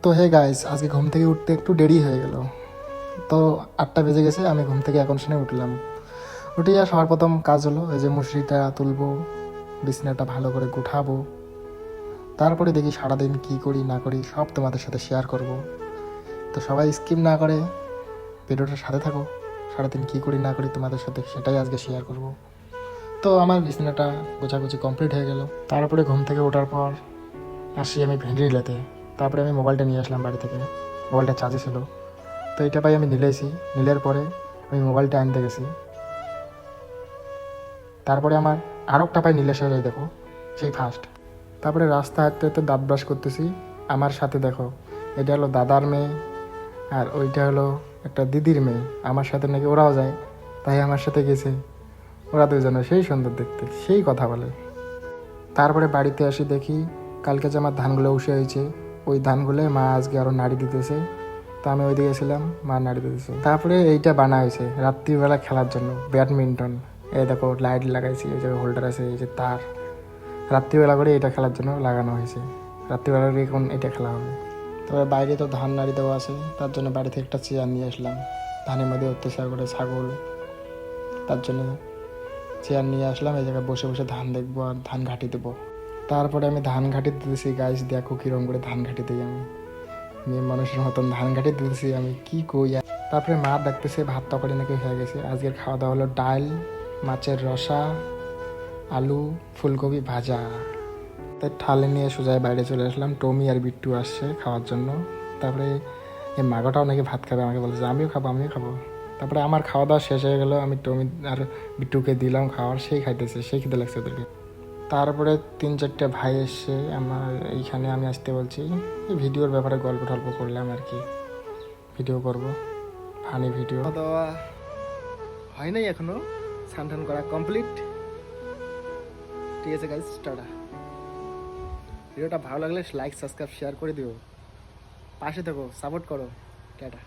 তো hey guys, আজকে ঘুম থেকে উঠতে একটু দেরি হয়ে গেল। তো 8টা বেজে গেছে, আমি ঘুম থেকে এখন শুনে উঠলাম। উঠে যা সবার প্রথম কাজ হলো এই যে মশারিটা তুলবো, বিছানাটা ভালো করে গুঠাবো। তারপরে দেখি সারাদিন কি করি না করি সব তোমাদের সাথে শেয়ার করব। তো সবাই স্কিপ না করে ভিডিওটার সাথে থাকো। সারাদিন কি করি না করি তোমাদের সাথে সেটাই আজকে শেয়ার করব। তো আমার বিছানাটা গোছাগুছি কমপ্লিট হয়ে গেল। তারপরে ঘুম থেকে ওঠার পর আসি আমি ভেন্ডি। তারপরে আমি মোবাইলটা নিয়ে আসলাম বাড়ি থেকে। মোবাইলটা চার্জে ছিল, তো এটা পাই আমি নিলেছি। নিলের পরে আমি মোবাইলটা আনতে গেছি। তারপরে আমার আরও একটা পাই নিলে সেটাই দেখো, সেই ফার্স্ট। তারপরে রাস্তা হাঁটতে হাঁটতে দাঁত ব্রাশ করতেছি। আমার সাথে দেখো, এটা হলো দাদার মেয়ে আর ওইটা হলো একটা দিদির মেয়ে। আমার সাথে নাকি ওরাও যায়, তাই আমার সাথে গেছে। ওরা দুজনে সেই সুন্দর দেখতে, সেই কথা বলে। তারপরে বাড়িতে আসি, দেখি কালকে যে আমার ধানগুলো উষে হয়েছে, ওই ধানগুলো মা আজকে আরও নাড়ি দিতেছে। তো আমি ওইদিকে গেছিলাম, মা নাড়ি দিতেছে। তারপরে এইটা বানা হয়েছে রাত্রিবেলা খেলার জন্য, ব্যাডমিন্টন। এই দেখো লাইট লাগাইছি, এই যে হোল্ডার আছে, এই যে তার। রাত্রিবেলা করে এটা খেলার জন্য লাগানো হয়েছে। রাত্রিবেলা এখন এটা খেলা হবে। তবে বাইরে তো ধান নাড়ি দেওয়া আছে, তার জন্য বাড়ি থেকে একটা চেয়ার নিয়ে আসলাম। ধানের মধ্যে অত্যাচার করে ছাগল, তার জন্য চেয়ার নিয়ে আসলাম। এই জায়গায় বসে বসে ধান দেখবো আর ধান ঘাটি দেবো। তারপরে আমি ধান ঘাটি দিতেছি। গাইস দেখো কিরম করে ধান ঘাটি দিই আমি, মেয়ে মানুষের মতন ধান ঘাটি দিতেছি আমি, কি কই। তারপরে মা দেখতেছে ভাত তরকারি নাকি হয়ে গেছে। আজকের খাওয়া দাওয়া হলো ডাল, মাছের রসা, আলু, ফুলকপি ভাজা। তাই থালে নিয়ে সোজায় বাইরে চলে আসলাম। টমি আর বিট্টু আসছে খাওয়ার জন্য। তারপরে এই মাগোটাও নাকি ভাত খাবে, আমাকে বলছে আমিও খাবো। তারপরে আমার খাওয়া দাওয়া শেষ হয়ে গেলো। আমি টমি আর বিট্টুকে দিলাম খাওয়ার, সেই খাইতেছে, সেই খেতে লাগছে ওদেরকে। তারপরে 3-4টে ভাই এসছে আমার এইখানে, আমি আসতে বলছি। এই ভিডিওর ব্যাপারে গল্প টল্প করলাম আর কি, ভিডিও করব, ফানি ভিডিও। দাওয়া হয় নাই এখনো, স্নান করা কমপ্লিট। ঠিক আছে গাইস, টাটা। ভিডিওটা ভালো লাগলে লাইক সাবস্ক্রাইব শেয়ার করে দিও, পাশে থেকো, সাপোর্ট করো। টাটা।